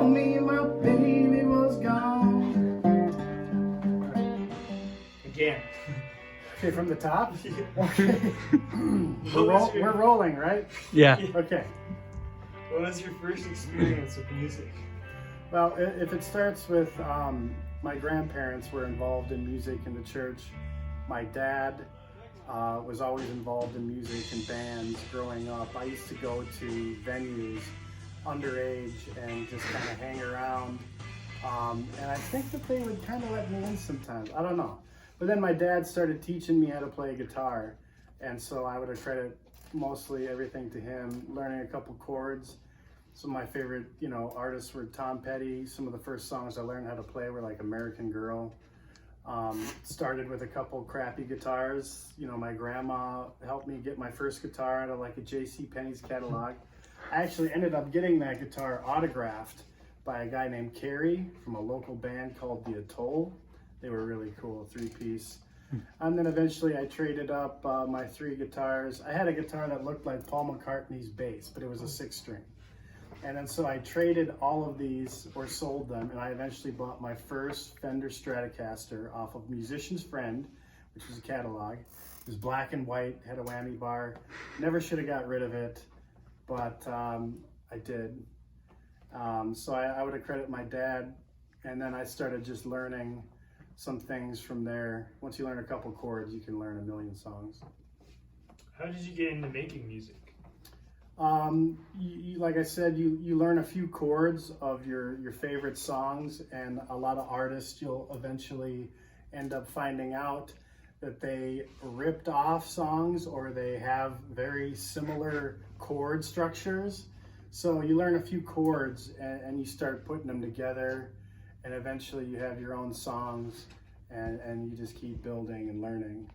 told me my baby was gone. Again. Okay, from the top? What We're rolling, right? Yeah. Okay. was your first experience with music? Well, if it starts with my grandparents were involved in music in the church. My dad was always involved in music and bands growing up. I used to go to venues underage and just kind of hang around. And I think that they would kind of let me in sometimes. I don't know. But then my dad started teaching me how to play guitar. And so I would accredit mostly everything to him, learning a couple chords. Some of my favorite, artists were Tom Petty. Some of the first songs I learned how to play were like American Girl. Started with a couple crappy guitars. My grandma helped me get my first guitar out of like a J.C. Penney's catalog. I actually ended up getting that guitar autographed by a guy named Kerry from a local band called The Atoll. They were really cool, 3-piece. And then eventually I traded up my 3 guitars. I had a guitar that looked like Paul McCartney's bass, but it was a 6-string. And then so I traded all of these or sold them, and I eventually bought my first Fender Stratocaster off of Musician's Friend, which was a catalog. It was black and white, had a whammy bar. Never should have got rid of it, but I did. So I would accredit my dad, and then I started just learning some things from there. Once you learn a couple chords, you can learn a million songs. How did you get into making music? Like I said, you learn a few chords of your favorite songs, and a lot of artists you'll eventually end up finding out that they ripped off songs or they have very similar chord structures. So you learn a few chords and you start putting them together, and eventually you have your own songs, and you just keep building and learning.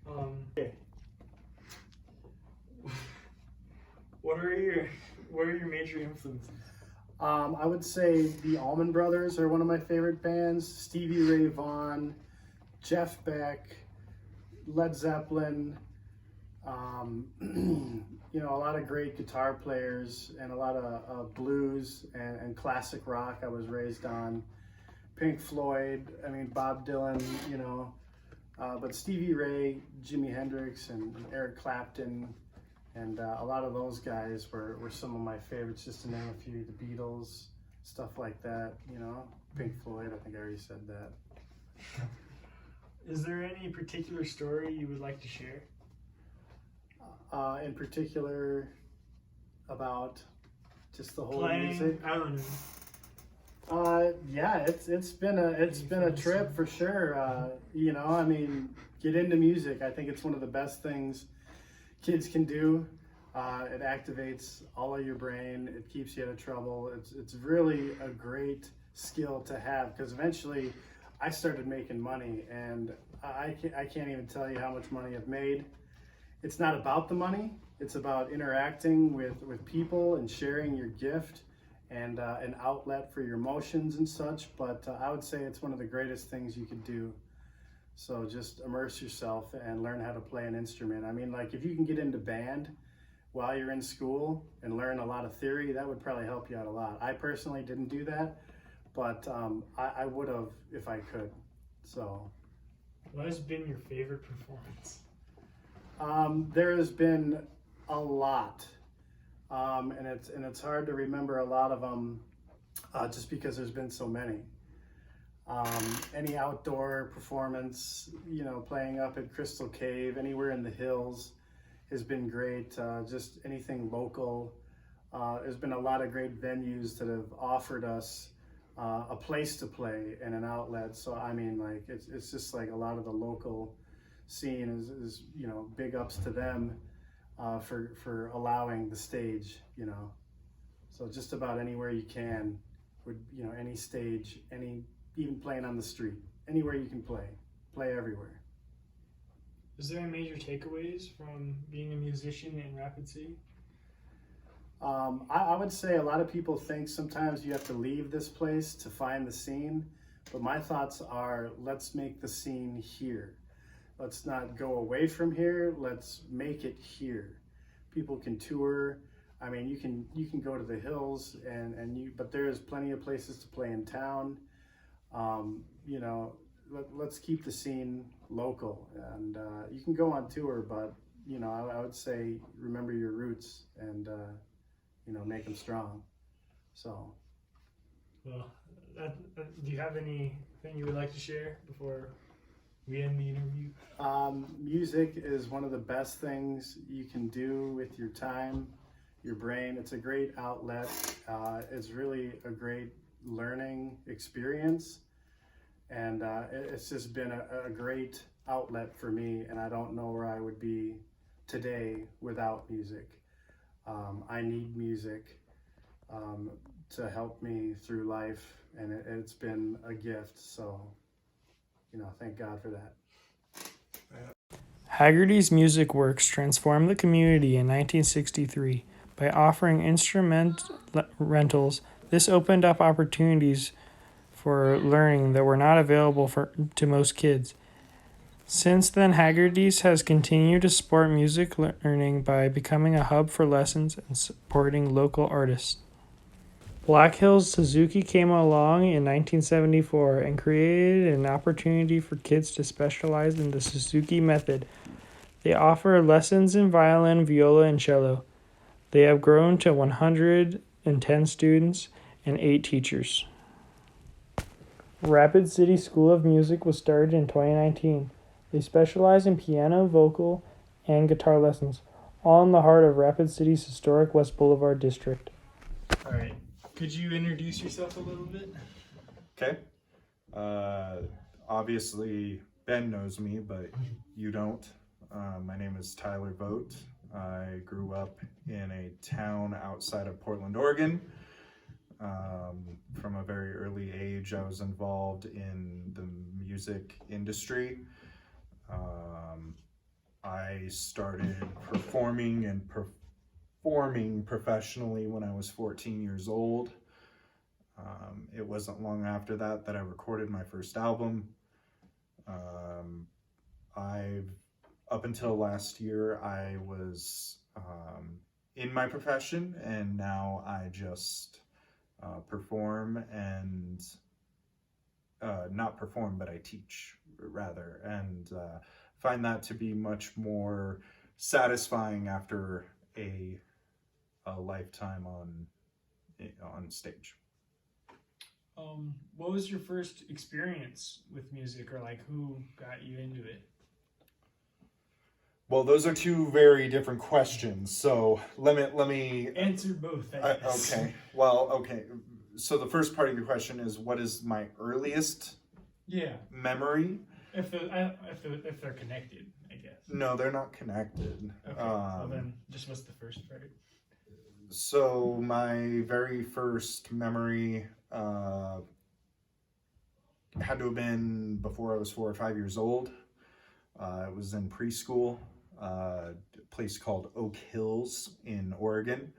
Okay. What are your major influences? I would say the Allman Brothers are one of my favorite bands. Stevie Ray Vaughan, Jeff Beck, Led Zeppelin. A lot of great guitar players and a lot of blues and classic rock I was raised on. Pink Floyd, Bob Dylan, but Stevie Ray, Jimi Hendrix, and Eric Clapton. And a lot of those guys were some of my favorites, just to name a few. The Beatles, stuff like that, Pink Floyd, I think I already said that. Is there any particular story you would like to share? In particular, about just the whole Playing, music? I don't know. Yeah, it's been a trip for sure. Get into music. I think it's one of the best things kids can do. It activates all of your brain. It keeps you out of trouble. It's really a great skill to have, because eventually I started making money, and I can't even tell you how much money I've made. It's not about the money. It's about interacting with people and sharing your gift and an outlet for your emotions and such. But I would say it's one of the greatest things you could do. So just immerse yourself and learn how to play an instrument. If you can get into band while you're in school and learn a lot of theory, that would probably help you out a lot. I personally didn't do that, but I would have if I could. So, what has been your favorite performance? There has been a lot, and it's hard to remember a lot of them, just because there's been so many. Any outdoor performance, playing up at Crystal Cave, anywhere in the hills has been great. Just anything local. There's been a lot of great venues that have offered us a place to play and an outlet. So it's just like a lot of the local scene is big ups to them for allowing the stage. So just about anywhere you can, any stage, even playing on the street, anywhere you can play everywhere. Is there any major takeaways from being a musician in Rapid City? I would say a lot of people think sometimes you have to leave this place to find the scene, but my thoughts are, let's make the scene here. Let's not go away from here, let's make it here. People can tour. I mean, you can go to the hills but there's plenty of places to play in town. You know, let's keep the scene local, and you can go on tour, but you know, I would say remember your roots and you know, make them strong. So, well, do you have anything you would like to share before we end the interview? Music is one of the best things you can do with your time, your brain. It's a great outlet. It's really a great learning experience, and it's just been a great outlet for me, and I don't know where I would be today without music. I need music to help me through life, and it's been a gift, so you know, thank God for that. Haggerty's Music Works transformed the community in 1963 by offering instrument rentals. This opened up opportunities for learning that were not available to most kids. Since then, Haggerty's has continued to support music learning by becoming a hub for lessons and supporting local artists. Black Hills Suzuki came along in 1974 and created an opportunity for kids to specialize in the Suzuki method. They offer lessons in violin, viola, and cello. They have grown to 110 students and 8 teachers. Rapid City School of Music was started in 2019. They specialize in piano, vocal, and guitar lessons, all in the heart of Rapid City's historic West Boulevard district. All right. Could you introduce yourself a little bit? Okay. Obviously, Ben knows me, but you don't. My name is Tyler Vogt. I grew up in a town outside of Portland, Oregon. From a very early age, I was involved in the music industry. I started performing professionally when I was 14 years old. It wasn't long after that I recorded my first album. Up until last year, I was in my profession, and now I just perform and not perform, but I teach rather, and find that to be much more satisfying after a lifetime on stage. What was your first experience with music, or like who got you into it? Well, those are two very different questions. So let me answer both. I guess. Okay. Well, okay. So the first part of your question is, what is my earliest memory? If they're connected, I guess. No, they're not connected. Okay. Well, then just what's the first part? So my very first memory had to have been before I was 4 or 5 years old. It was in preschool, a place called Oak Hills in Oregon.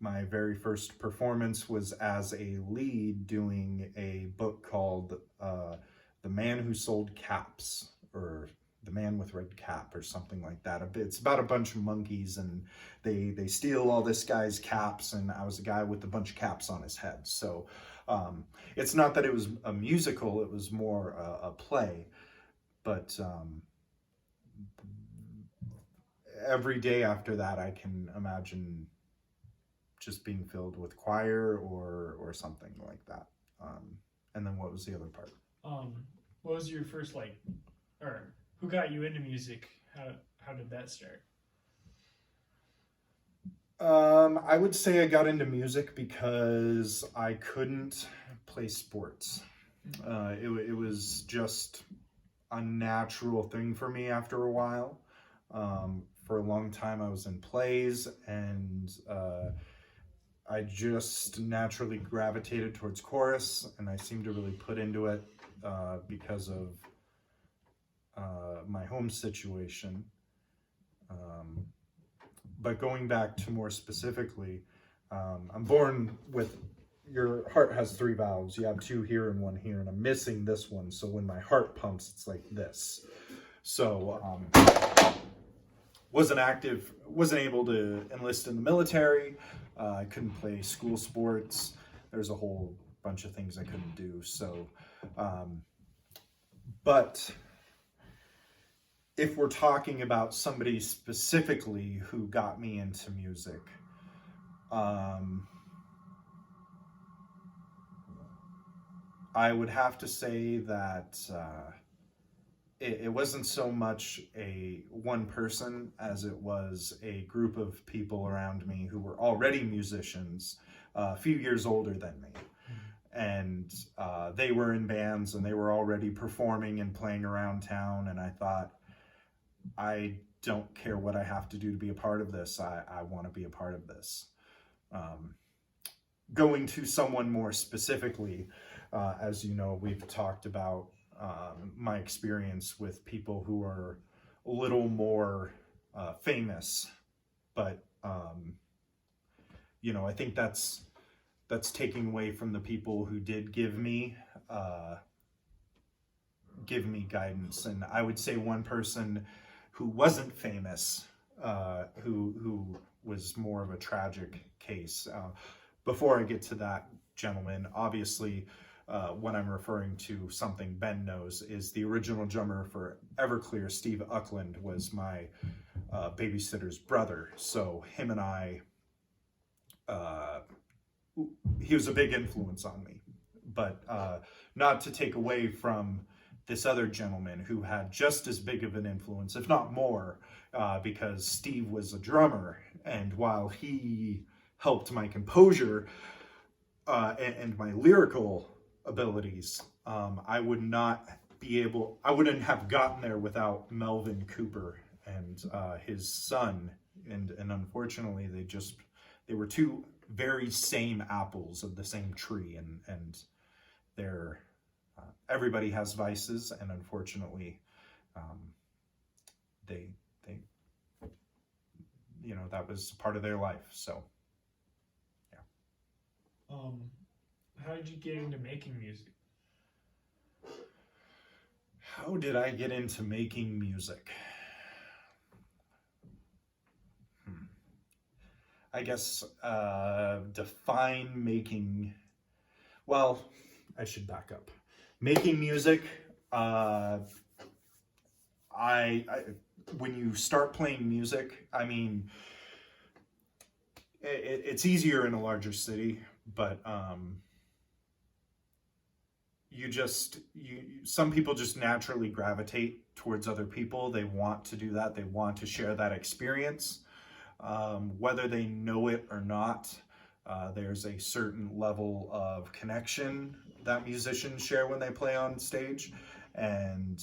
My very first performance was as a lead doing a book called The Man Who Sold Caps, or The Man with Red Cap, or something like that. It's about a bunch of monkeys, and they steal all this guy's caps, and I was a guy with a bunch of caps on his head. So it's not that it was a musical, it was more a play. But every day after that, I can imagine just being filled with choir or something like that. And then what was the other part? What was your first, or who got you into music? How did that start? I would say I got into music because I couldn't play sports. It was just a natural thing for me after a while. For a long time I was in plays, and I just naturally gravitated towards chorus, and I seemed to really put into it because of my home situation. But going back to more specifically, I'm born with, your heart has 3 valves. You have 2 here and 1 here, and I'm missing this one. So when my heart pumps, it's like this. So wasn't able to enlist in the military. I couldn't play school sports. There's a whole bunch of things I couldn't do. So, but if we're talking about somebody specifically who got me into music, I would have to say that it wasn't so much a one person as it was a group of people around me who were already musicians, a few years older than me. And they were in bands and they were already performing and playing around town. And I thought, I don't care what I have to do to be a part of this. I want to be a part of this. Going to someone more specifically, as you know, we've talked about my experience with people who are a little more famous, but I think that's taking away from the people who did give me guidance. And I would say one person who wasn't famous, who was more of a tragic case. Before I get to that gentleman, obviously, when I'm referring to something Ben knows, is the original drummer for Everclear, Steve Uckland, was my babysitter's brother. So him and I, he was a big influence on me. But not to take away from this other gentleman who had just as big of an influence, if not more, because Steve was a drummer. And while he helped my composure and my lyrical abilities, I wouldn't have gotten there without Melvin Cooper and his son. And unfortunately, they were two very same apples of the same tree, and they're everybody has vices, and unfortunately, they that was part of their life. So, yeah. How did you get into making music? How did I get into making music? I guess define making. Well, I should back up. Making music, when you start playing music, I mean, it's easier in a larger city, but some people just naturally gravitate towards other people. They want to do that. They want to share that experience, whether they know it or not. There's a certain level of connection that musicians share when they play on stage, and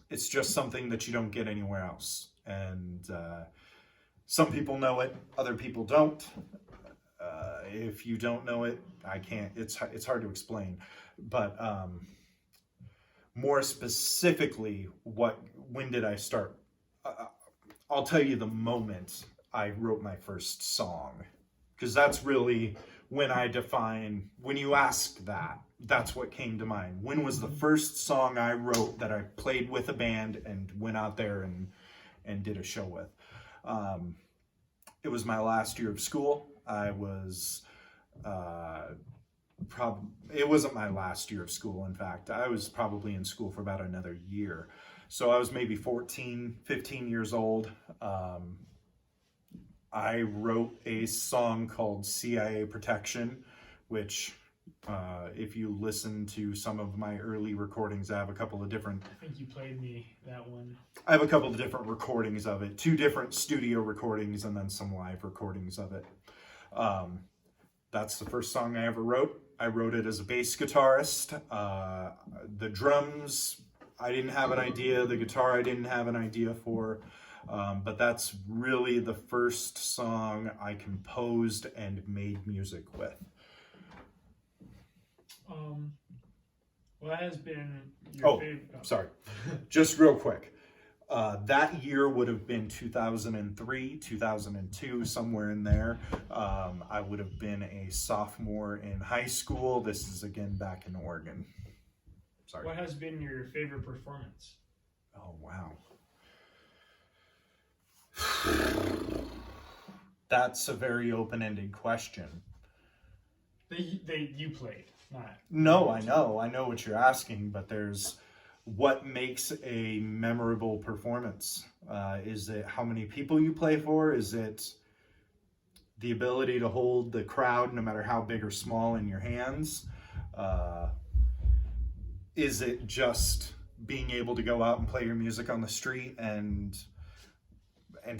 it's just something that you don't get anywhere else. And some people know it, other people don't. If you don't know it, I can't. It's hard to explain. But more specifically, when did I start? I'll tell you the moment I wrote my first song, because that's really when I define. When you ask that, that's what came to mind. When was the first song I wrote that I played with a band and went out there and did a show with? It was my last year of school. I was it wasn't my last year of school. In fact, I was probably in school for about another year. So I was maybe 14, 15 years old. I wrote a song called CIA Protection, which if you listen to some of my early recordings, I have a couple of different... I think you played me that one. I have a couple of different recordings of it, 2 different studio recordings and then some live recordings of it. That's the first song I ever wrote. I wrote it as a bass guitarist. The drums, I didn't have an idea. The guitar, I didn't have an idea for. But that's really the first song I composed and made music with. What has been your favorite? Sorry. Just real quick. That year would have been 2003, 2002, somewhere in there. I would have been a sophomore in high school. This is again back in Oregon. Sorry. What has been your favorite performance? Oh, wow. That's a very open-ended question. You played, not. No, I know what you're asking, but there's what makes a memorable performance. Is it how many people you play for? Is it the ability to hold the crowd, no matter how big or small, in your hands? Is it just being able to go out and play your music on the street and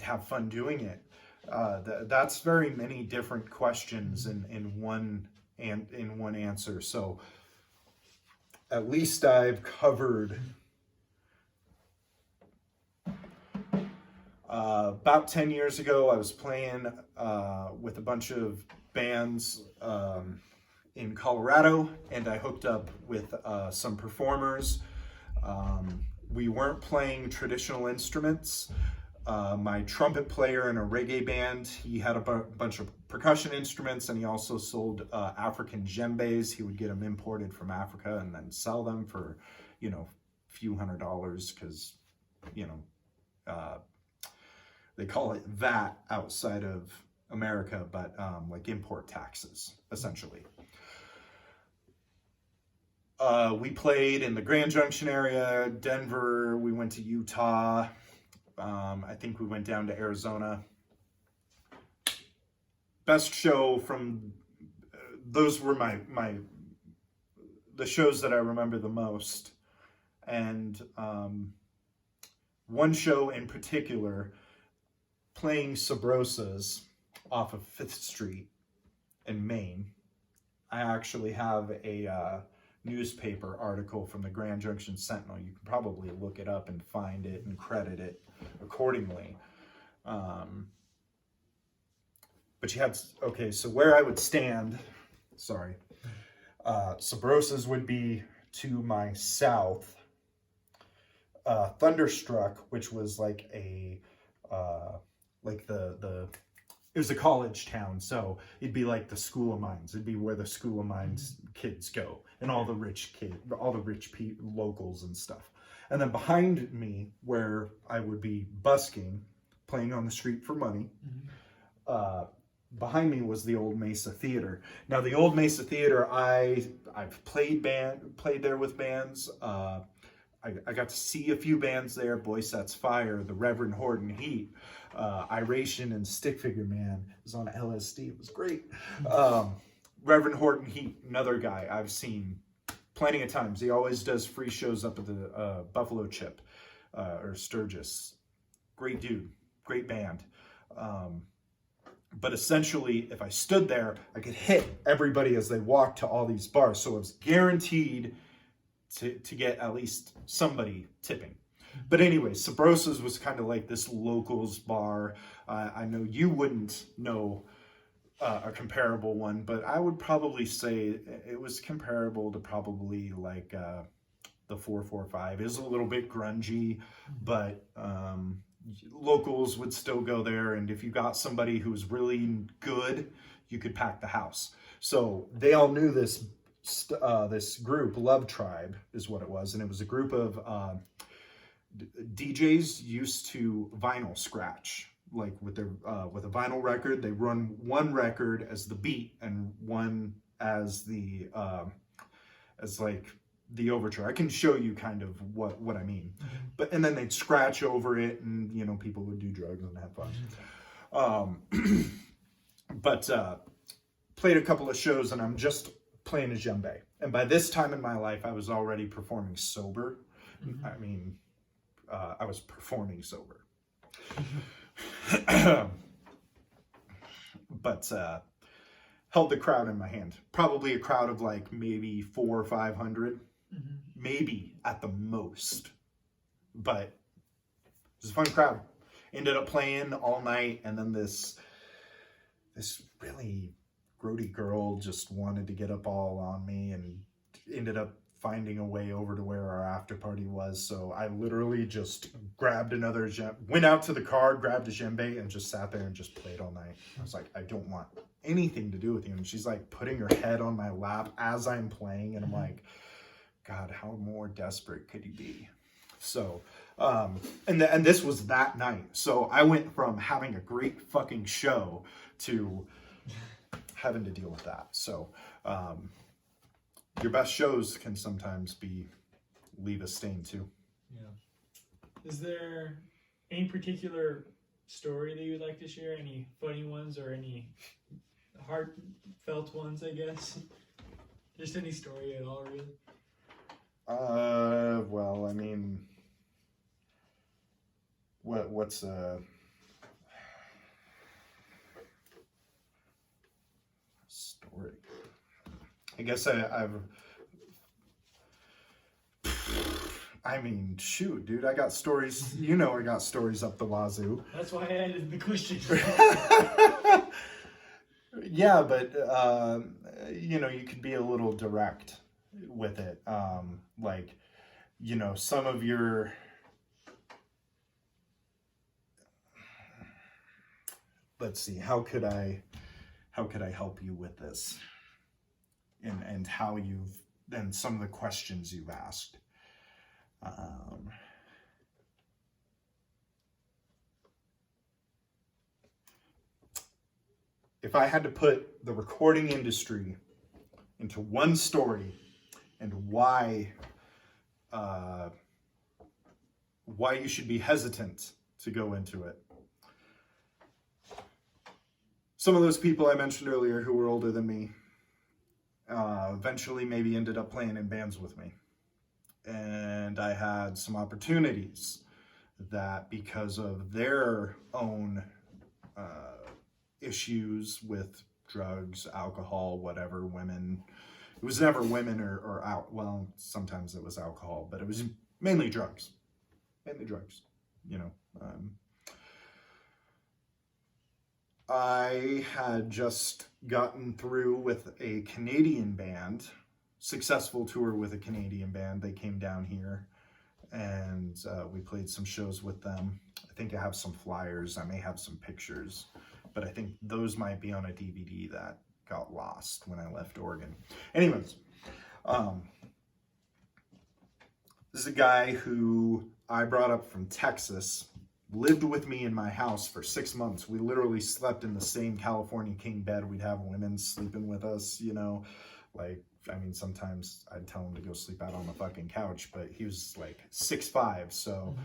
have fun doing it? That's very many different questions in one answer. So at least I've covered about 10 years ago. I was playing with a bunch of bands in Colorado, and I hooked up with some performers. We weren't playing traditional instruments. My trumpet player in a reggae band, he had a bunch of percussion instruments, and he also sold African djembes. He would get them imported from Africa and then sell them for, a few $100s, because, they call it VAT outside of America, but like import taxes, essentially. We played in the Grand Junction area, Denver. We went to Utah. I think we went down to Arizona. Best show from those were the shows that I remember the most. And one show in particular, playing Sabrosas off of 5th Street in Maine. I actually have a newspaper article from the Grand Junction Sentinel. You can probably look it up and find it and credit it accordingly. But you had, so where I would stand, Sabrosas would be to my south. Thunderstruck, which was like it was a college town, so it'd be like the School of Mines. It'd be where the School of Mines kids go, and all the rich locals and stuff. And then behind me, where I would be busking, playing on the street for money, behind me was the Old Mesa Theater. Now, the Old Mesa Theater, I've played there with bands. I got to see a few bands there: Boy Sets Fire, the Reverend Horton Heat, Iration, and Stick Figure Man was on LSD. It was great. Reverend Horton Heat, another guy I've seen plenty of times. He always does free shows up at the Buffalo Chip or Sturgis. Great dude, great band. But essentially, if I stood there, I could hit everybody as they walked to all these bars. So it was guaranteed to get at least somebody tipping. But anyway, Sabrosas was kind of like this locals bar. I know you wouldn't know a comparable one, but I would probably say it was comparable to probably like the 445. It was a little bit grungy, but locals would still go there. And if you got somebody who was really good, you could pack the house. So they all knew this group, Love Tribe is what it was, and it was a group of DJs used to vinyl scratch, like with a vinyl record. They run one record as the beat and one as the overture. I can show you kind of what I mean, and then they'd scratch over it, and people would do drugs and have fun. But played a couple of shows, and I'm just playing a djembe. And by this time in my life, I was already performing sober. I mean, I was performing sober. But held the crowd in my hand. Probably a crowd of like maybe 400 or 500, maybe at the most. But it was a fun crowd. Ended up playing all night, and then this really grody girl just wanted to get up all on me, and ended up finding a way over to where our after party was. So I literally just grabbed went out to the car, grabbed a djembe, and just sat there and just played all night. I was like, I don't want anything to do with you. And she's like putting her head on my lap as I'm playing, and I'm like, God, how more desperate could you be? So, and this was that night. So I went from having a great fucking show to having to deal with that. So, your best shows can sometimes leave a stain too. Yeah. Is there any particular story that you would like to share? Any funny ones or any heartfelt ones, I guess? Just any story at all, really? Well, I mean, what's a story? I guess I mean, shoot, dude, I got stories. You know, I got stories up the wazoo. That's why I added the question. Yeah, but you know, you could be a little direct with it. Like, you know, some of your let's see, how could I help you with this? And how and some of the questions you've asked. If I had to put the recording industry into one story and why you should be hesitant to go into it. Some of those people I mentioned earlier who were older than me eventually maybe ended up playing in bands with me. And I had some opportunities that, because of their own issues with drugs, alcohol, whatever, women. It was never women or out. Well, sometimes it was alcohol, but it was mainly drugs. Mainly drugs, you know. I had just gotten through with a Canadian band, successful tour with a Canadian band. They came down here and we played some shows with them. I think I have some flyers. I may have some pictures, but I think those might be on a DVD that got lost when I left Oregon. Anyways, this is a guy who I brought up from Texas, lived with me in my house for 6 months. We literally slept in the same California king bed. We'd have women sleeping with us, you know, like, I mean, sometimes I'd tell him to go sleep out on the fucking couch, but he was like 6'5", so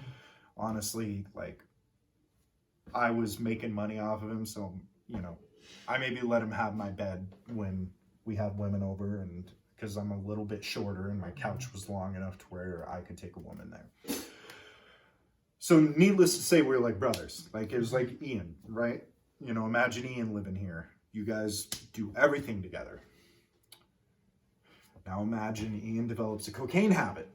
honestly, like, I was making money off of him, so, you know, I maybe let him have my bed when we had women over, and because I'm a little bit shorter and my couch was long enough to where I could take a woman there. So needless to say, we were like brothers. Like, it was like Ian, right? You know, imagine Ian living here. You guys do everything together. Now imagine Ian develops a cocaine habit.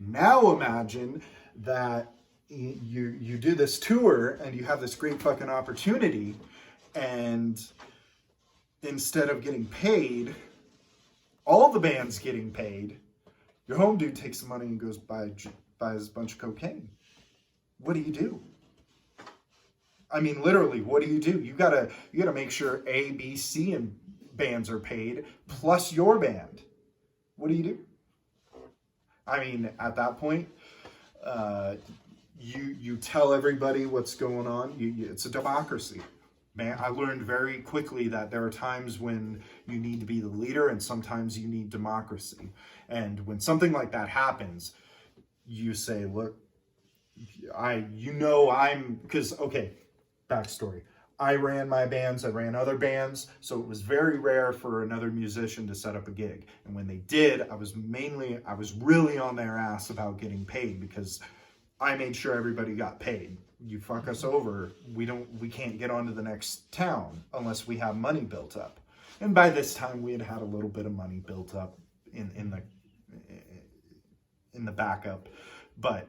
Now imagine that you do this tour and you have this great fucking opportunity, and instead of getting paid, all the band's getting paid, your home dude takes the money and goes buys a bunch of cocaine. What do you do? I mean, literally, what do? You gotta make sure A, B, C, and bands are paid, plus your band. What do? I mean, at that point, you tell everybody what's going on. It's a democracy. Man, I learned very quickly that there are times when you need to be the leader and sometimes you need democracy. And when something like that happens, you say, look, because, okay, backstory. I ran my bands, I ran other bands, so it was very rare for another musician to set up a gig. And when they did, I was really on their ass about getting paid, because I made sure everybody got paid. You fuck us over, we can't get on to the next town unless we have money built up. And by this time we had a little bit of money built up in the backup, but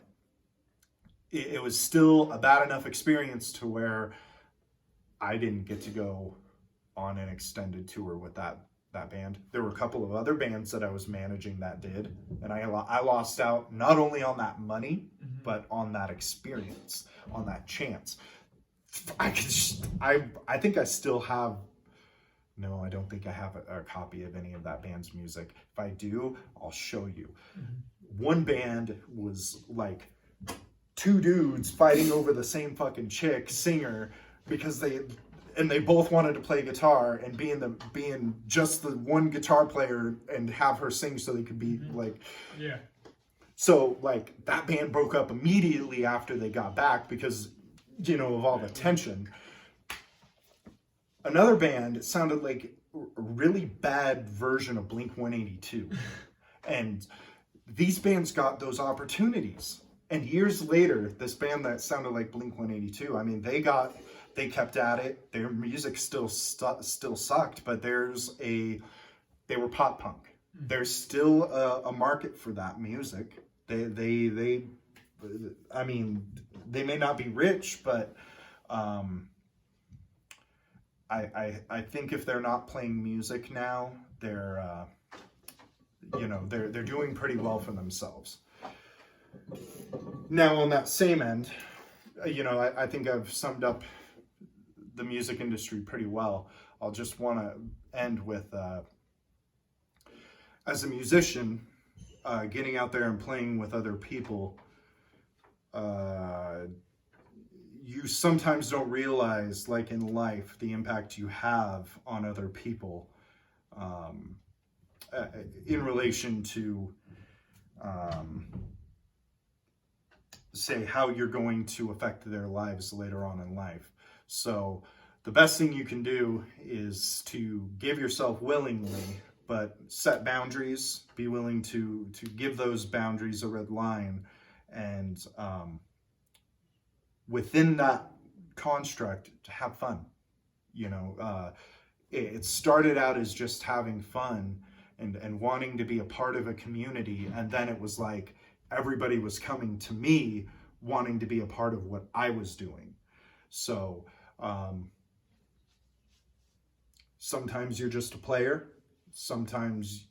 it was still a bad enough experience to where I didn't get to go on an extended tour with that band. There were a couple of other bands that I was managing that did, and I lost out not only on that money, but on that experience, on that chance. I think I still have. No, I don't think I have a copy of any of that band's music. If I do, I'll show you. one band was like two dudes fighting over the same fucking chick singer because they both wanted to play guitar, and being just the one guitar player and have her sing so they could be like, Yeah. so like that band broke up immediately after they got back because, you know, of all the tension. Another band sounded like a really bad version of Blink-182. And these bands got those opportunities. And years later, this band that sounded like Blink-182, I mean, they kept at it. Their music still sucked, but they were pop punk. There's still a market for that music. I mean, they may not be rich, but I think if they're not playing music now, they're doing pretty well for themselves. Now, on that same end, you know, I think I've summed up the music industry pretty well. I'll just want to end with, as a musician, getting out there and playing with other people, you sometimes don't realize, like in life, the impact you have on other people in relation to, say, how you're going to affect their lives later on in life. So the best thing you can do is to give yourself willingly, but set boundaries, be willing to give those boundaries a red line, and within that construct, to have fun. You know, it started out as just having fun and wanting to be a part of a community, and then it was like everybody was coming to me wanting to be a part of what I was doing. So sometimes you're just a player, sometimes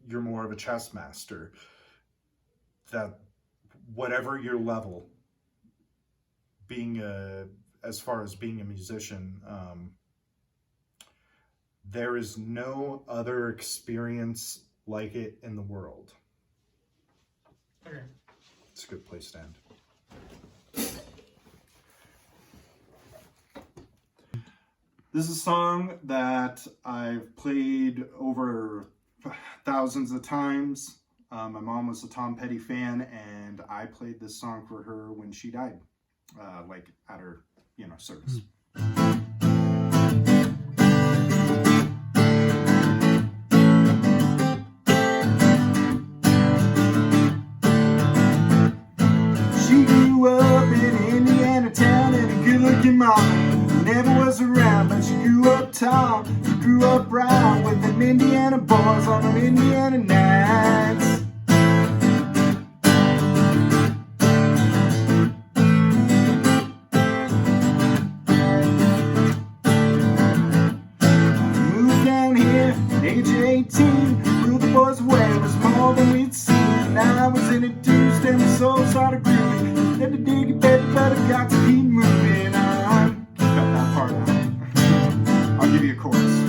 you're more of a chess master. That whatever your level, as far as being a musician, there is no other experience like it in the world. Okay. It's a good place to end. This is a song that I've played over thousands of times. My mom was a Tom Petty fan, and I played this song for her when she died, like at her, service. She grew up in Indiana town, and a good-looking mom never was around, but she grew up tall. She grew up brown with them Indiana boys on them Indiana nights. Moved down here at age 18, blew the boys away, it was more than we'd seen. Now I was introduced and my soul started grooving. Had to dig a bit, but I got to keep moving on. Cut that part out. I'll give you a chorus.